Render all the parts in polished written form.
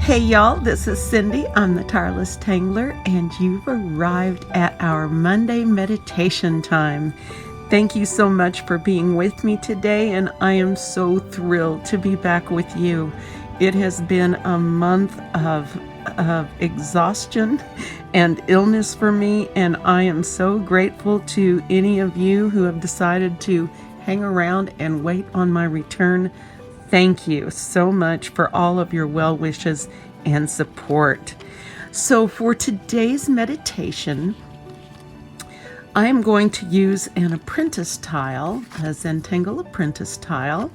Hey y'all, this is Cyndee. I'm the Tirelese Tangler, and you've arrived at our Monday meditation time. Thank you so much for being with me today, and I am so thrilled to be back with you. It has been a month of exhaustion and illness for me, and I am so grateful to any of you who have decided to hang around and wait on my return. Thank you so much for all of your well wishes and support. So for today's meditation, I am going to use an apprentice tile, a Zentangle apprentice tile.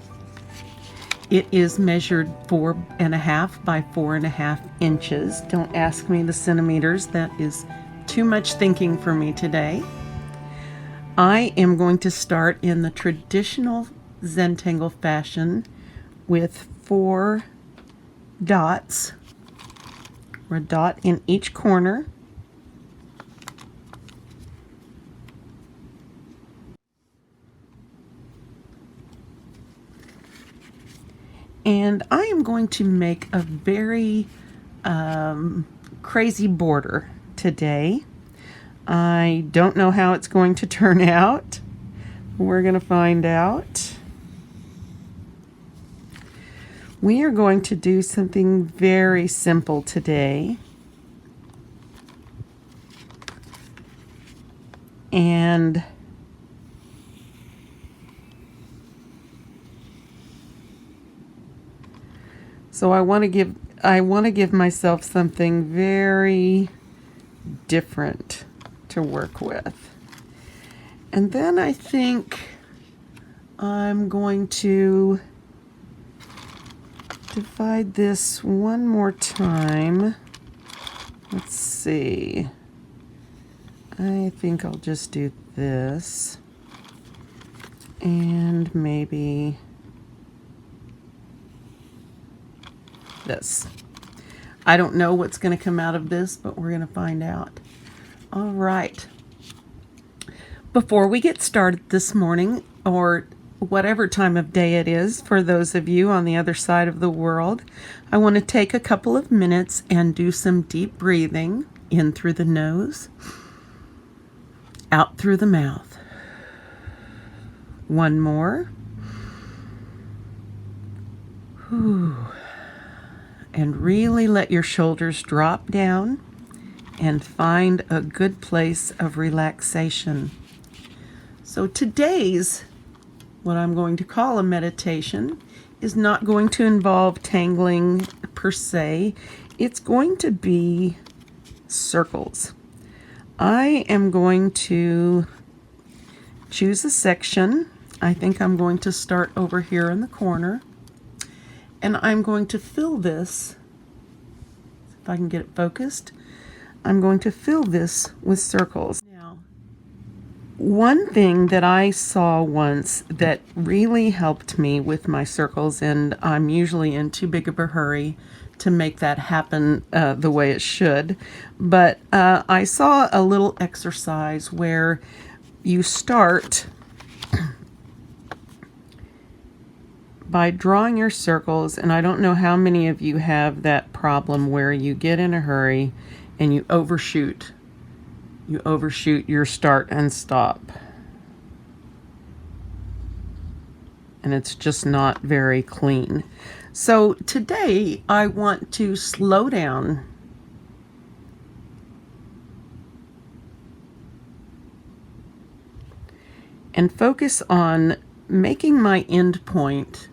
It is measured 4.5 by 4.5 inches. Don't ask me the centimeters. That is too much thinking for me today. I am going to start in the traditional Zentangle fashion with 4 dots, or a dot in each corner. And I am going to make a very crazy border today. I don't know how it's going to turn out. We're going to find out. We are going to do something very simple today. And so I want to give myself something very different to work with. And then I think I'm going to divide this one more time. Let's see. I think I'll just do this. And maybe this. I don't know what's going to come out of this, but we're going to find out. All right. Before we get started this morning, or whatever time of day it is for those of you on the other side of the world, I want to take a couple of minutes and do some deep breathing in through the nose, out through the mouth. One more. Whew. And really let your shoulders drop down and find a good place of relaxation. So today's, what I'm going to call a meditation, is not going to involve tangling per se. It's going to be circles. I am going to choose a section. I think I'm going to start over here in the corner. And I'm going to fill this, if I can get it focused, I'm going to fill this with circles. Now, one thing that I saw once that really helped me with my circles, and I'm usually in too big of a hurry to make that happen the way it should, but I saw a little exercise where you start by drawing your circles, and I don't know how many of you have that problem where you get in a hurry and you overshoot your start and stop. And it's just not very clean. So today I want to slow down and focus on making my end point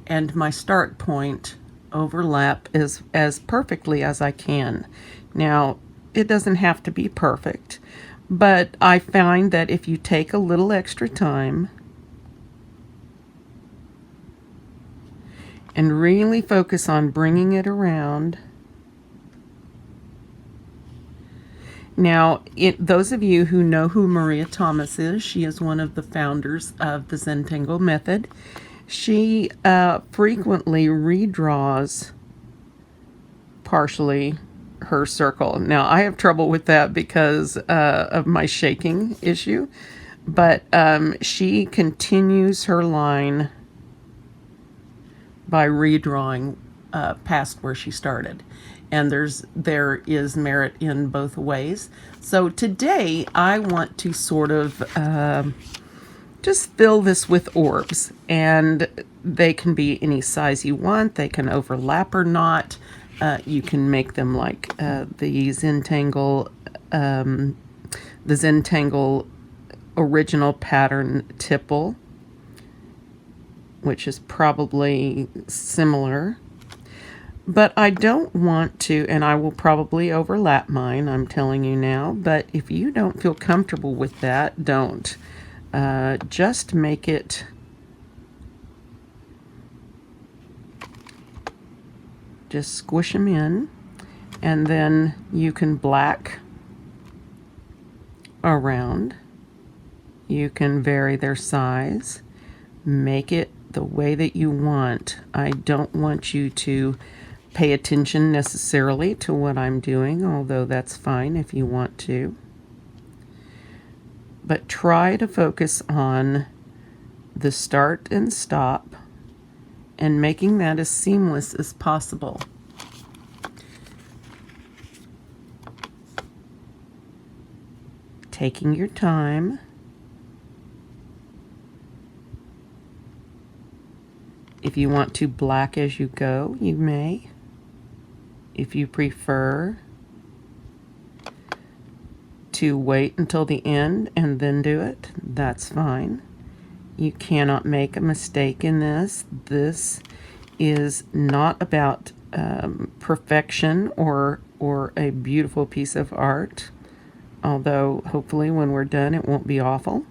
and my start point overlap as perfectly as I can. Now, it doesn't have to be perfect, but I find that if you take a little extra time and really focus on bringing it around. Now, those of you who know who Maria Thomas is, she is one of the founders of the Zentangle Method. She frequently redraws partially her circle. Now, I have trouble with that because of my shaking issue, but she continues her line by redrawing past where she started. And there is merit in both ways. So today I want to sort of just fill this with orbs, and they can be any size you want. They can overlap or not. You can make them like the Zentangle original pattern Tipple, which is probably similar. But I don't want to, and I will probably overlap mine, I'm telling you now, but if you don't feel comfortable with that, don't. Just make it just squish them in, and then you can black around. You can vary their size, make it the way that you want. I don't want you to pay attention necessarily to what I'm doing, although that's fine if you want to. But try to focus on the start and stop and making that as seamless as possible. Taking your time. If you want to black as you go, you may. If you prefer to wait until the end and then do it, that's fine. You cannot make a mistake in this. This is not about perfection or a beautiful piece of art, although hopefully when we're done it won't be awful.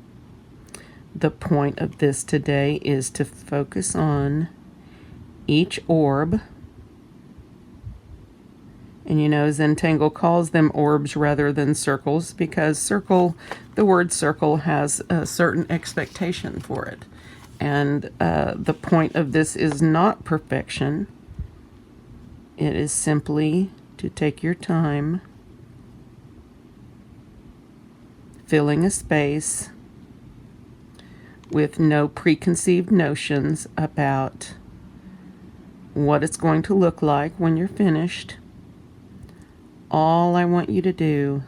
The point of this today is to focus on each orb. And you know, Zentangle calls them orbs rather than circles because the word circle has a certain expectation for it. And the point of this is not perfection. It is simply to take your time, filling a space with no preconceived notions about what it's going to look like when you're finished. All I want you to do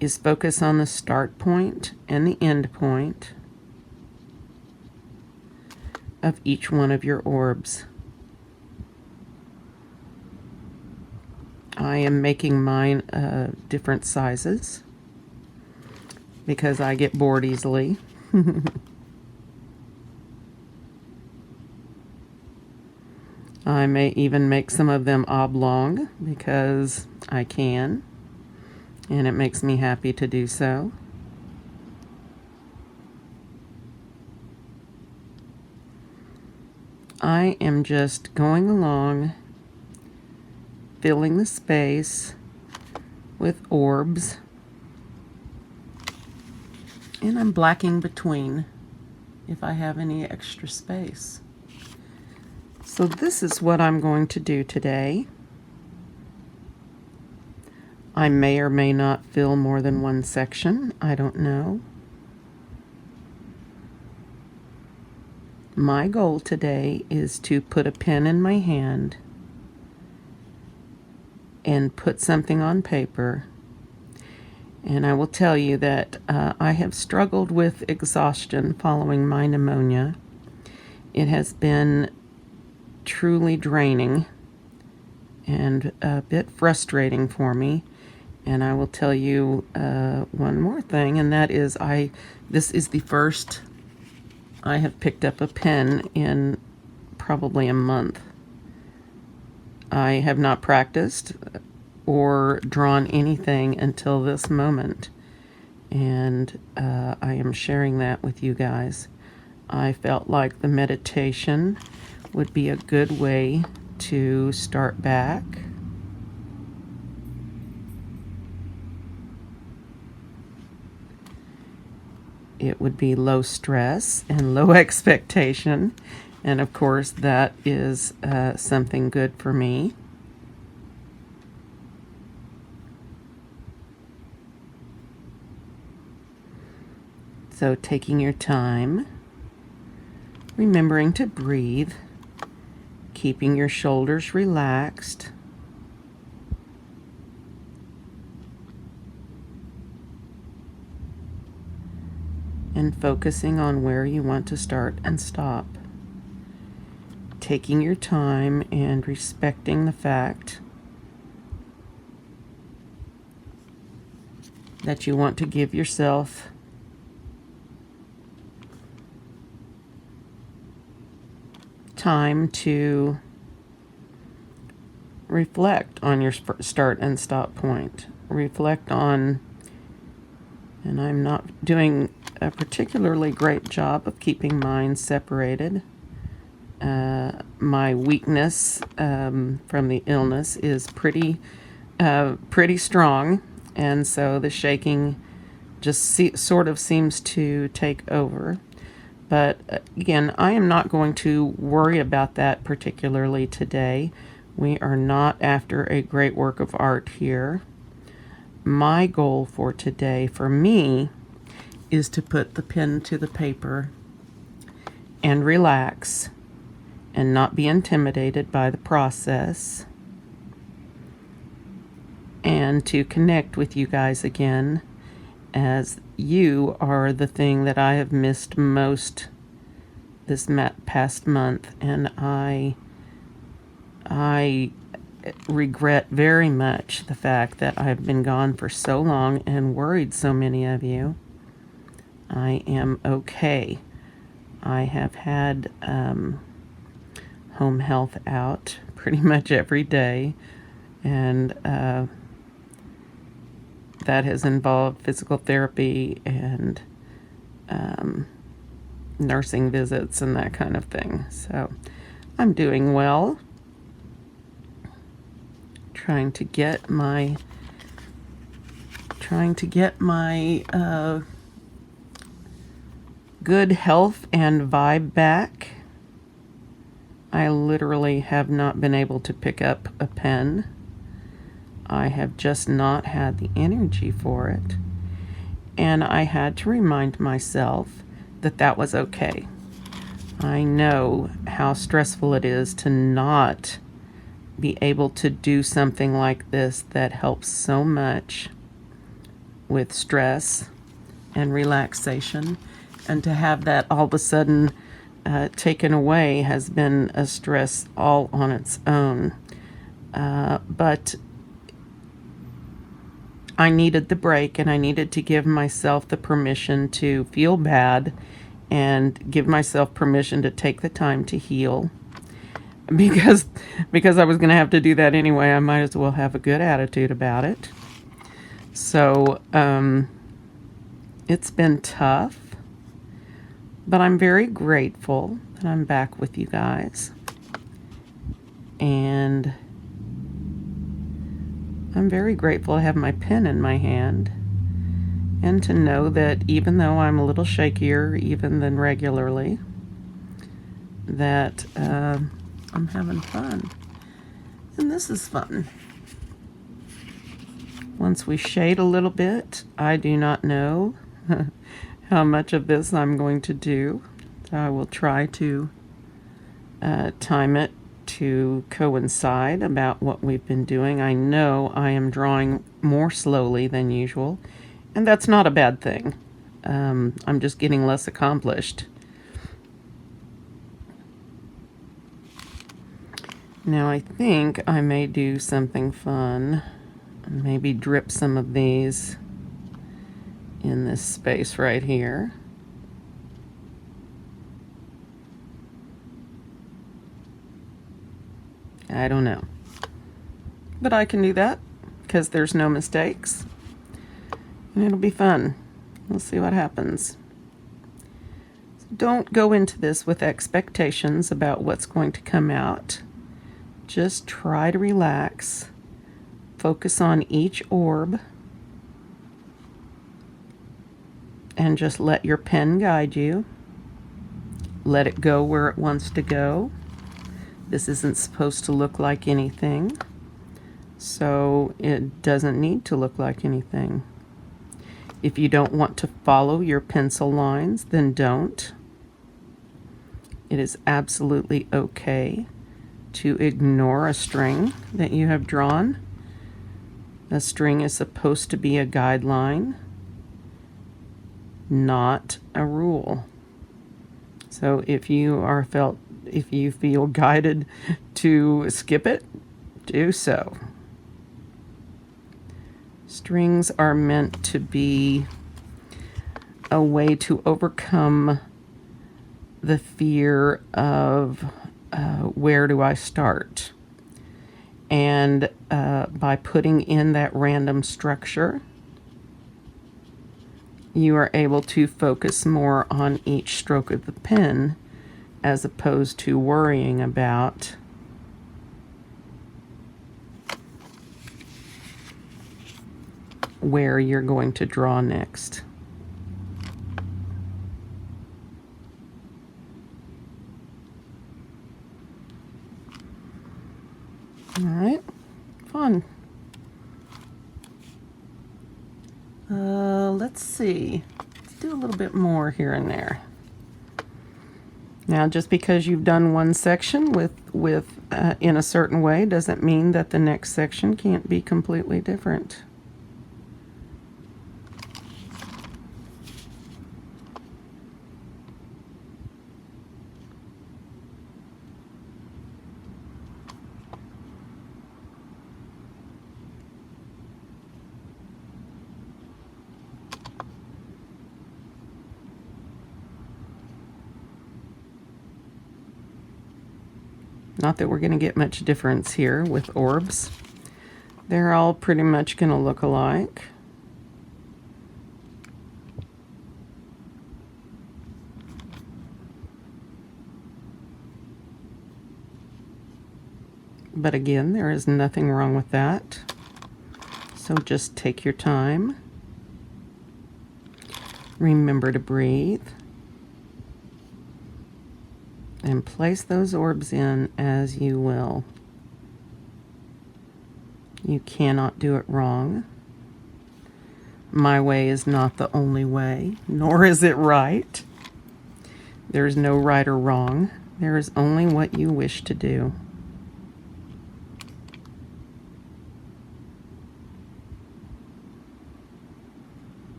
is focus on the start point and the end point of each one of your orbs. I am making mine different sizes because I get bored easily. I may even make some of them oblong because I can, and it makes me happy to do so. I am just going along, filling the space with orbs, and I'm blacking between if I have any extra space. So this is what I'm going to do today. I may or may not fill more than one section. I don't know. My goal today is to put a pen in my hand and put something on paper. And I will tell you that I have struggled with exhaustion following my pneumonia. It has been truly draining and a bit frustrating for me. And I will tell you one more thing, and that is this is the first I have picked up a pen in probably a month. I have not practiced or drawn anything until this moment, and I am sharing that with you guys. I felt like the meditation would be a good way to start back. It would be low stress and low expectation, and of course that is something good for me. So taking your time, remembering to breathe, keeping your shoulders relaxed. And focusing on where you want to start and stop. Taking your time and respecting the fact that you want to give yourself time to reflect on your start and stop point. Reflect on, and I'm not doing a particularly great job of keeping mine separated. My weakness from the illness is pretty strong, and so the shaking just sort of seems to take over. But again, I am not going to worry about that particularly today. We are not after a great work of art here. My goal for today, for me, is to put the pen to the paper and relax and not be intimidated by the process, and to connect with you guys again, as you are the thing that I have missed most this past month, and I regret very much the fact that I've been gone for so long and worried so many of you. I am okay. I have had home health out pretty much every day, and that has involved physical therapy and nursing visits and that kind of thing. So I'm doing well. Trying to get my good health and vibe back. I literally have not been able to pick up a pen. I have just not had the energy for it. And I had to remind myself that that was okay. I know how stressful it is to not be able to do something like this that helps so much with stress and relaxation, and to have that all of a sudden taken away has been a stress all on its own. But I needed the break, and I needed to give myself the permission to feel bad and give myself permission to take the time to heal. Because I was going to have to do that anyway, I might as well have a good attitude about it. So it's been tough, but I'm very grateful that I'm back with you guys. And I'm very grateful to have my pen in my hand, and to know that even though I'm a little shakier even than regularly, that I'm having fun. And this is fun. Once we shade a little bit, I do not know how much of this I'm going to do. So I will try to time it to coincide about what we've been doing. I know I am drawing more slowly than usual, and that's not a bad thing. I'm just getting less accomplished. Now I think I may do something fun. Maybe drip some of these in this space right here. I don't know. But I can do that because there's no mistakes. And it'll be fun. We'll see what happens. So don't go into this with expectations about what's going to come out. Just try to relax. Focus on each orb. And just let your pen guide you. Let it go where it wants to go. This isn't supposed to look like anything, so it doesn't need to look like anything. If you don't want to follow your pencil lines, then don't. It is absolutely okay to ignore a string that you have drawn. A string is supposed to be a guideline, not a rule. So if you feel guided to skip it, do so. Strings are meant to be a way to overcome the fear of where do I start? And by putting in that random structure, you are able to focus more on each stroke of the pen as opposed to worrying about where you're going to draw next. All right, fun. Let's see. Let's do a little bit more here and there. Now, just because you've done one section with in a certain way doesn't mean that the next section can't be completely different. Not that we're going to get much difference here with orbs. They're all pretty much going to look alike. But again, there is nothing wrong with that. So just take your time. Remember to breathe. And place those orbs in as you will. You cannot do it wrong. My way is not the only way, nor is it right. There is no right or wrong. There is only what you wish to do.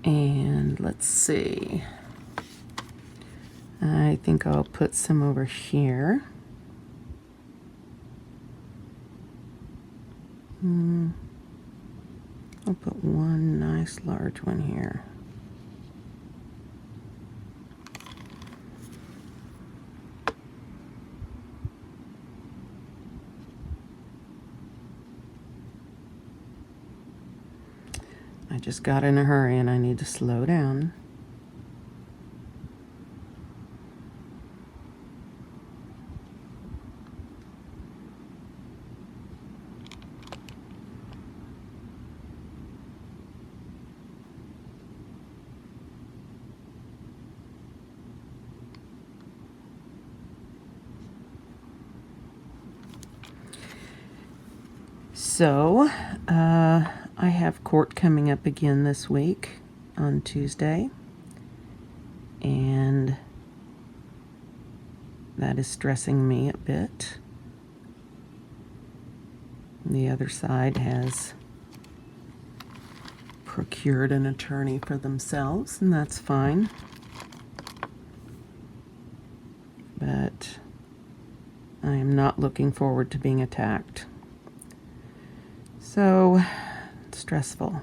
And let's see. I think I'll put some over here. I'll put one nice large one here. I just got in a hurry and I need to slow down. So, I have court coming up again this week on Tuesday, and that is stressing me a bit. The other side has procured an attorney for themselves, and that's fine. But I am not looking forward to being attacked. So, stressful.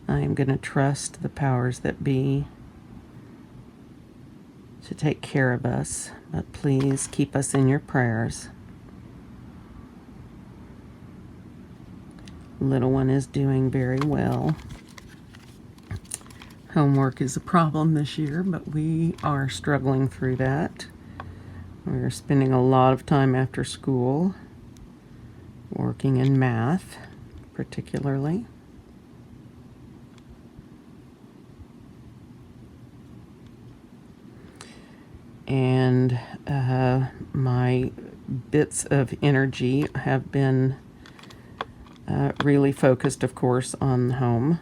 I am going to trust the powers that be to take care of us, but please keep us in your prayers. Little one is doing very well. Homework is a problem this year, but we are struggling through that. We're spending a lot of time after school working in math, particularly. And my bits of energy have been really focused, of course, on home.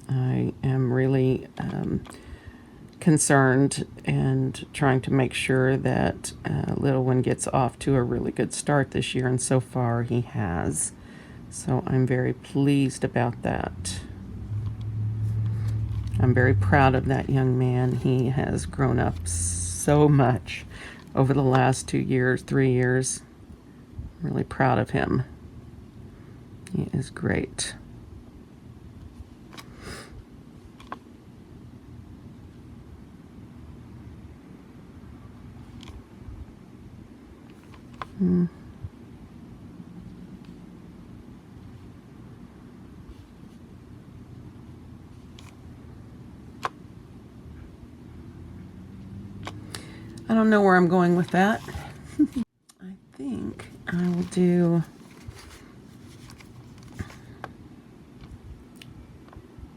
I am really concerned and trying to make sure that little one gets off to a really good start this year, and so far he has. So I'm very pleased about that. I'm very proud of that young man. He has grown up so much over the last 2 years, 3 years. I'm really proud of him. He is great. I don't know where I'm going with that. I think I will do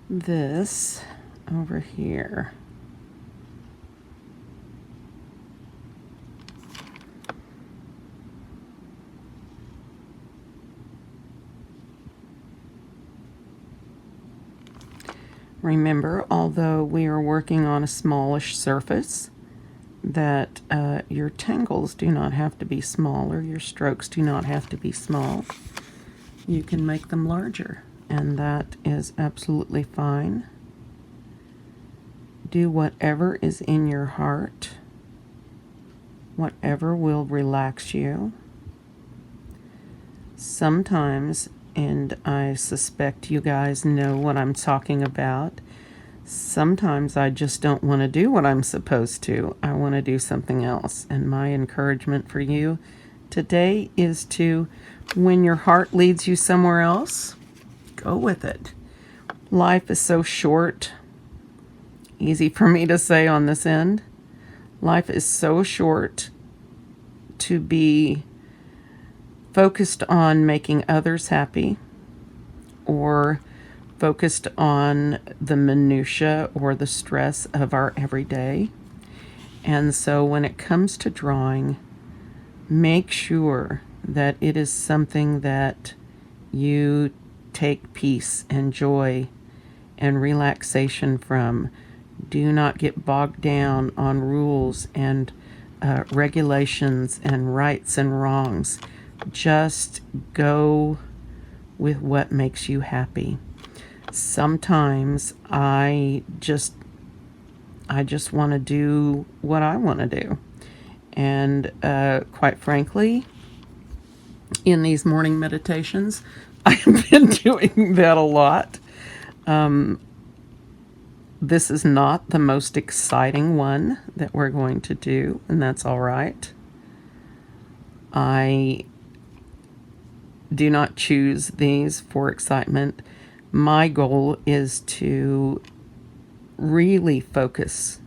this over here. Remember, although we are working on a smallish surface, that your tangles do not have to be small, or your strokes do not have to be small. You can make them larger, and that is absolutely fine. Do whatever is in your heart, whatever will relax you. Sometimes, and I suspect you guys know what I'm talking about, sometimes I just don't want to do what I'm supposed to. I want to do something else. And my encouragement for you today is to, when your heart leads you somewhere else, go with it. Life is so short. Easy for me to say on this end. Life is so short to be focused on making others happy, or focused on the minutia or the stress of our everyday. And so when it comes to drawing, make sure that it is something that you take peace and joy and relaxation from. Do not get bogged down on rules and regulations and rights and wrongs. Just go with what makes you happy. Sometimes I just want to do what I want to do. And quite frankly, in these morning meditations, I have been doing that a lot. This is not the most exciting one that we're going to do, and that's all right. I do not choose these for excitement. My goal is to really focus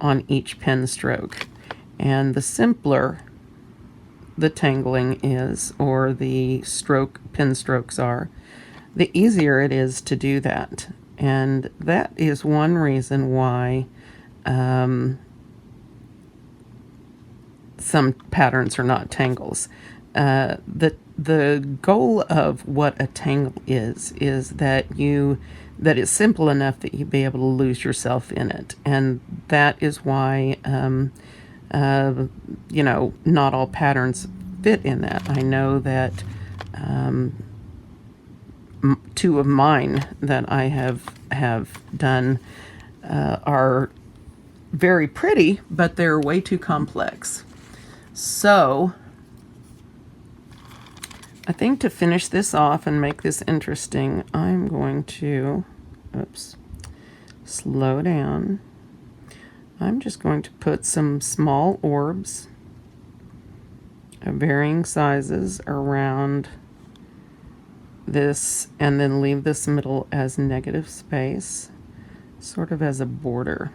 on each pen stroke. And the simpler the tangling is, or the pen strokes are, the easier it is to do that. And that is one reason why some patterns are not tangles. The goal of what a tangle is that it's simple enough that you be able to lose yourself in it. And that is why not all patterns fit in that. I know that two of mine that I have done are very pretty, but they're way too complex. So I think to finish this off and make this interesting, I'm going to, slow down. I'm just going to put some small orbs of varying sizes around this, and then leave this middle as negative space, sort of as a border.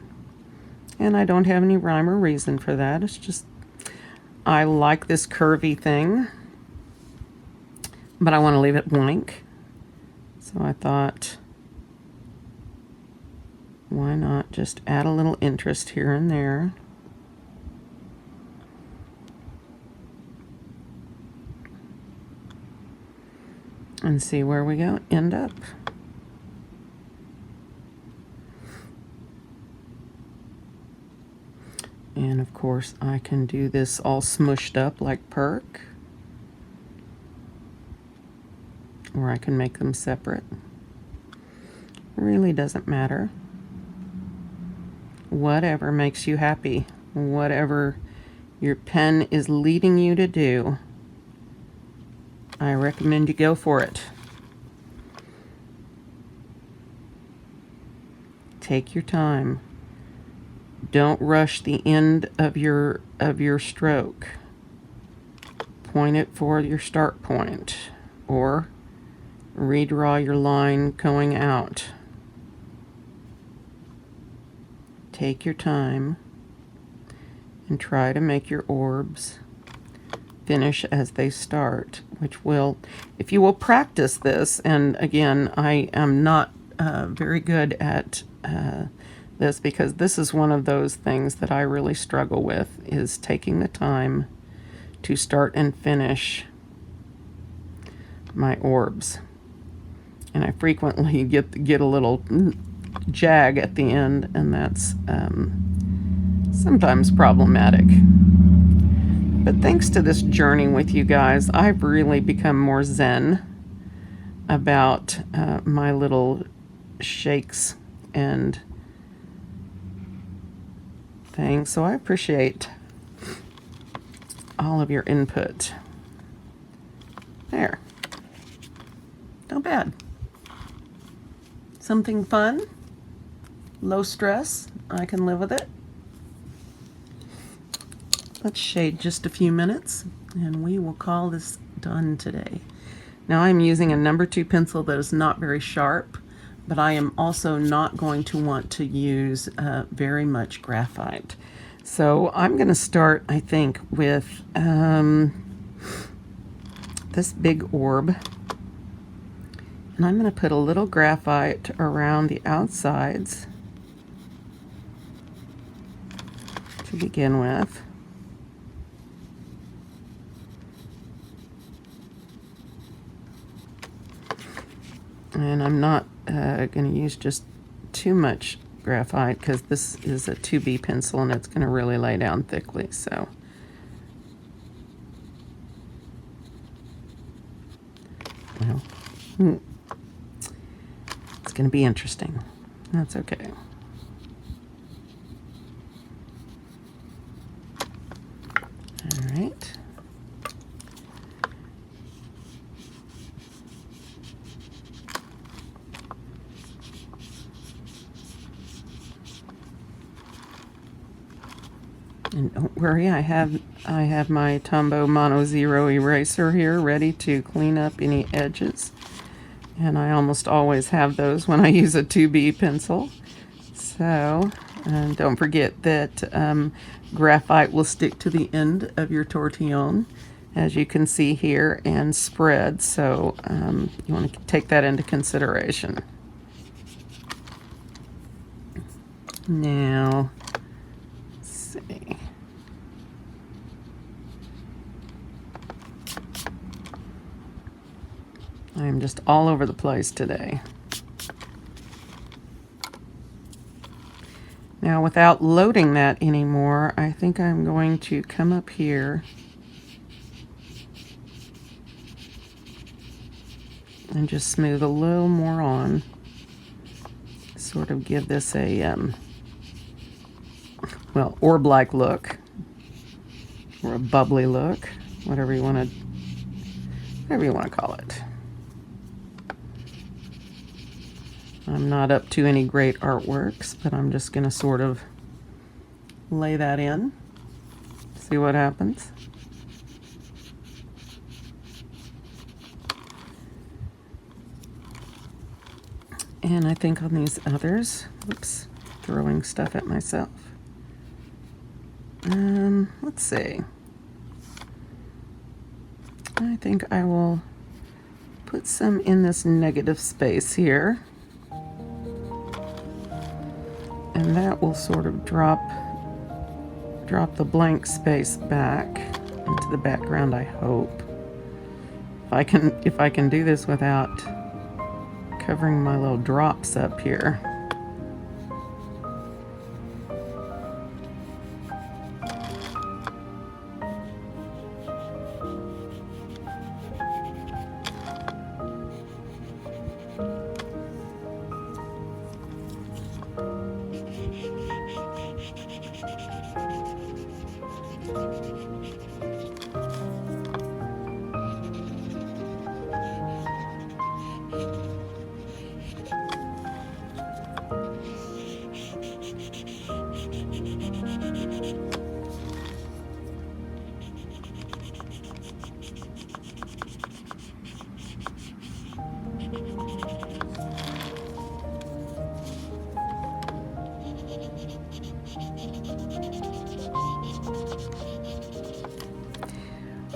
And I don't have any rhyme or reason for that. It's just, I like this curvy thing, but I want to leave it blank. So I thought, why not just add a little interest here and there. and see where we go end up. And of course I can do this all smushed up like perk, or I can make them separate. Really doesn't matter. Whatever makes you happy, whatever your pen is leading you to do, I recommend you go for it. Take your time. Don't rush the end of your stroke. Point it for your start point, or redraw your line going out. Take your time and try to make your orbs finish as they start, which will, if you will practice this, and again, I am not very good at this, because this is one of those things that I really struggle with, is taking the time to start and finish my orbs. And I frequently get a little jag at the end, and that's sometimes problematic. But thanks to this journey with you guys, I've really become more zen about my little shakes and things. So I appreciate all of your input. There. Not bad. Something fun, low stress. I can live with it. Let's shade just a few minutes and we will call this done today. Now I'm using a number 2 pencil that is not very sharp, but I am also not going to want to use very much graphite. So I'm going to start, I think, with this big orb. And I'm going to put a little graphite around the outsides to begin with. And I'm not going to use just too much graphite, because this is a 2B pencil and it's going to really lay down thickly. So well, it's going to be interesting. That's okay. All right. And don't worry, I have my Tombow Mono Zero eraser here ready to clean up any edges. And I almost always have those when I use a 2B pencil. So, and don't forget that graphite will stick to the end of your tortillon, as you can see here, and spread. So you want to take that into consideration. Now, let's see. I'm just all over the place today. Now, without loading that anymore, I think I'm going to come up here and just smooth a little more on. Sort of give this a, well, orb-like look, or a bubbly look, whatever you want to call it. I'm not up to any great artworks, but I'm just going to sort of lay that in, see what happens. And I think on these others, oops, throwing stuff at myself. Let's see. I think I will put some in this negative space here. And that will sort of drop the blank space back into the background, I hope. if I can do this without covering my little drops up here.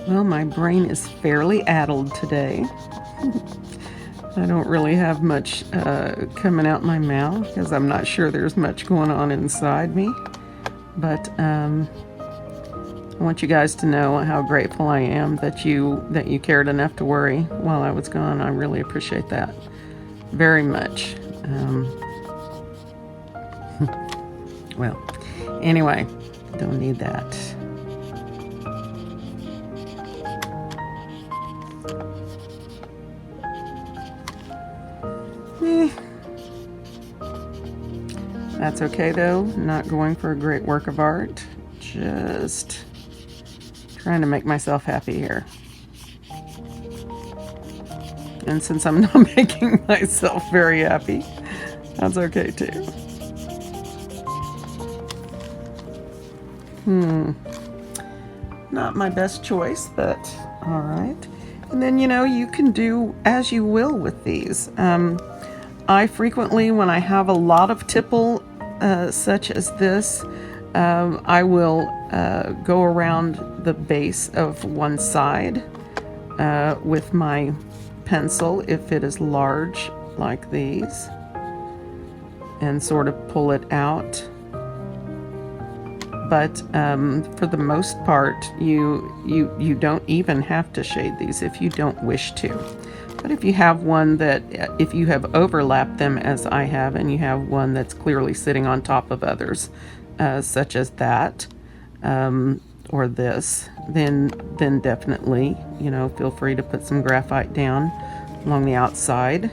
Well, my brain is fairly addled today. I don't really have much coming out my mouth because I'm not sure there's much going on inside me. But I want you guys to know how grateful I am that you cared enough to worry while I was gone. I really appreciate that very much. Well, anyway, don't need that. That's okay though, not going for a great work of art, just trying to make myself happy here. And since I'm not making myself very happy, that's okay too. Not my best choice, but all right. And then, you can do as you will with these. I frequently, when I have a lot of tipple, such as this, I will go around the base of one side with my pencil, if it is large like these, and sort of pull it out. But for the most part, you don't even have to shade these if you don't wish to. But if you have one if you have overlapped them as I have, and you have one that's clearly sitting on top of others, such as that, or this, then definitely, feel free to put some graphite down along the outside.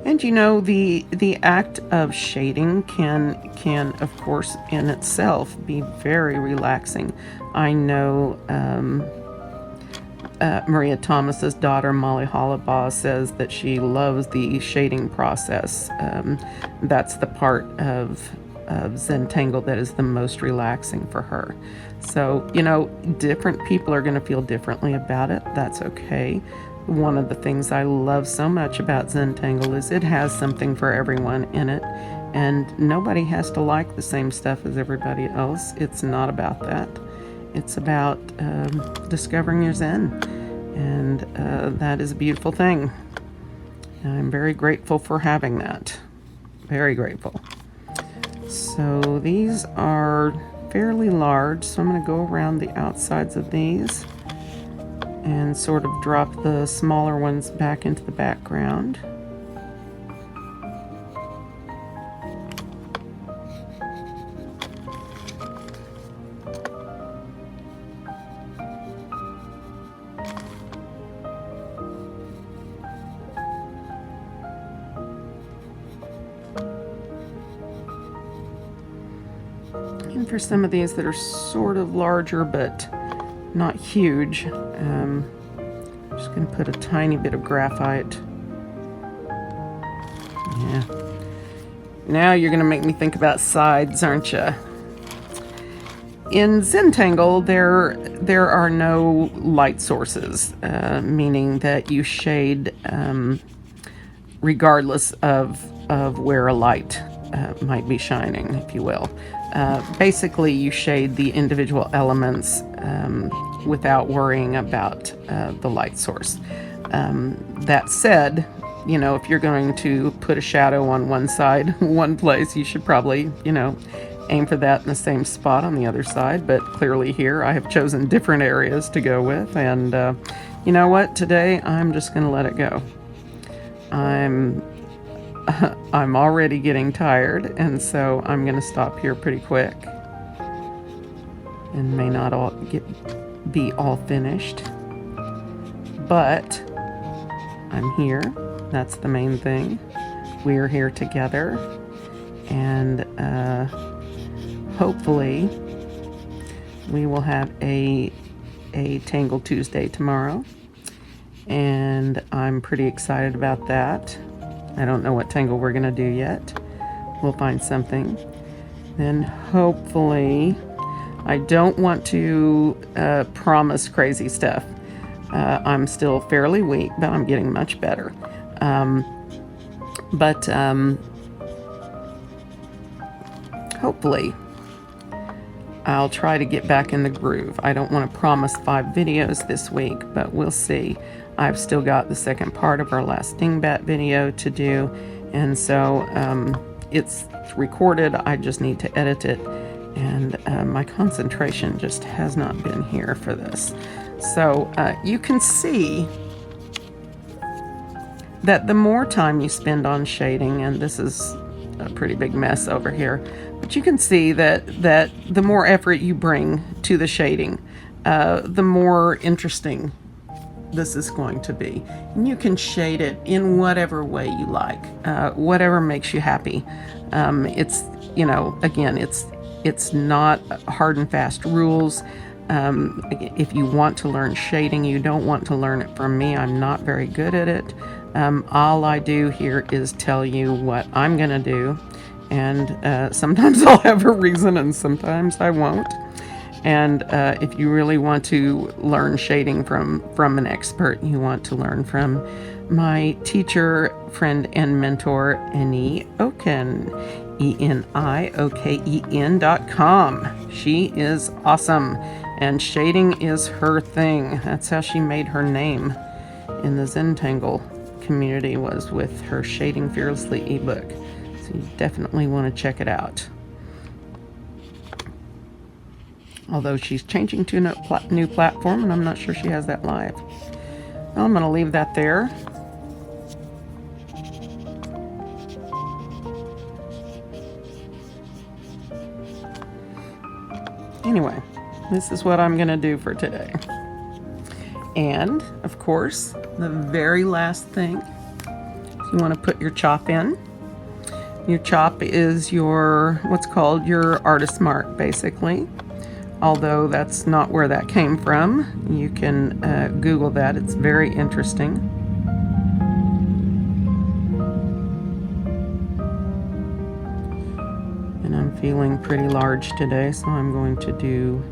And the act of shading can of course in itself be very relaxing. I know Maria Thomas's daughter Molly Hollabaugh says that she loves the shading process. That's the part of Zentangle that is the most relaxing for her. So different people are going to feel differently about it. That's okay. One of the things I love so much about Zentangle is it has something for everyone in it, and nobody has to like the same stuff as everybody else. It's not about that. It's about discovering your Zen, and that is a beautiful thing. I'm very grateful for having that. Very grateful. So these are fairly large, so I'm going to go around the outsides of these and sort of drop the smaller ones back into the background. And for some of these that are sort of larger but not huge, I'm just going to put a tiny bit of graphite. Yeah. Now you're going to make me think about sides, aren't you? In Zentangle, there are no light sources, meaning that you shade regardless of where a light might be shining, if you will. Basically, you shade the individual elements without worrying about the light source. That said, if you're going to put a shadow on one side, one place, you should probably, aim for that in the same spot on the other side, but clearly here I have chosen different areas to go with, and you know what? Today I'm just going to let it go. I'm already getting tired, and so I'm going to stop here pretty quick, and may not be all finished, but I'm here. That's the main thing. We're here together, and hopefully we will have a Tangle Tuesday tomorrow, and I'm pretty excited about that. I don't know what tangle we're gonna do yet. We'll find something. Then hopefully, I don't want to promise crazy stuff. I'm still fairly weak, but I'm getting much better. Hopefully I'll try to get back in the groove. I don't want to promise 5 videos this week, but we'll see. I've still got the second part of our last dingbat video to do, and so it's recorded. I just need to edit it, and my concentration just has not been here for this. So you can see that the more time you spend on shading, and this is a pretty big mess over here, but you can see that the more effort you bring to the shading, the more interesting this is going to be. And you can shade it in whatever way you like, whatever makes you happy. It's, you know, again, it's not hard and fast rules. If you want to learn shading, you don't want to learn it from me. I'm not very good at it. All I do here is tell you what I'm going to do, and sometimes I'll have a reason and sometimes I won't. And if you really want to learn shading from an expert, you want to learn from my teacher, friend, and mentor, Eni Oken, ENIOKEN.com. She is awesome, and shading is her thing. That's how she made her name in the Zentangle community, was with her Shading Fearlessly ebook. So you definitely want to check it out. Although she's changing to a new platform, and I'm not sure she has that live. Well, I'm going to leave that there. Anyway, this is what I'm going to do for today. And, of course, the very last thing, you want to put your chop in. Your chop is what's called your artist mark, basically. Although that's not where that came from. You can Google that. It's very interesting. And I'm feeling pretty large today, so I'm going to do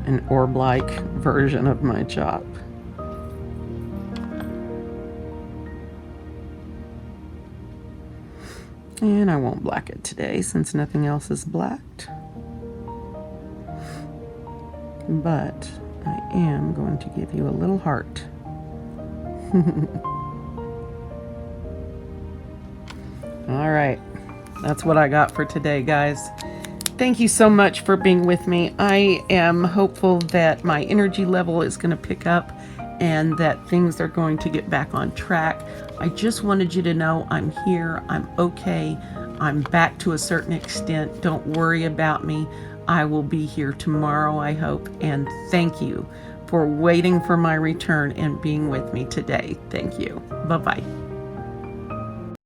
an orb-like version of my chop. And I won't black it today since nothing else is blacked. But I am going to give you a little heart. All right, that's what I got for today, guys. Thank you so much for being with me. I am hopeful that my energy level is going to pick up and that things are going to get back on track. I just wanted you to know I'm here. I'm okay. I'm back to a certain extent. Don't worry about me. I will be here tomorrow, I hope. And thank you for waiting for my return and being with me today. Thank you. Bye-bye.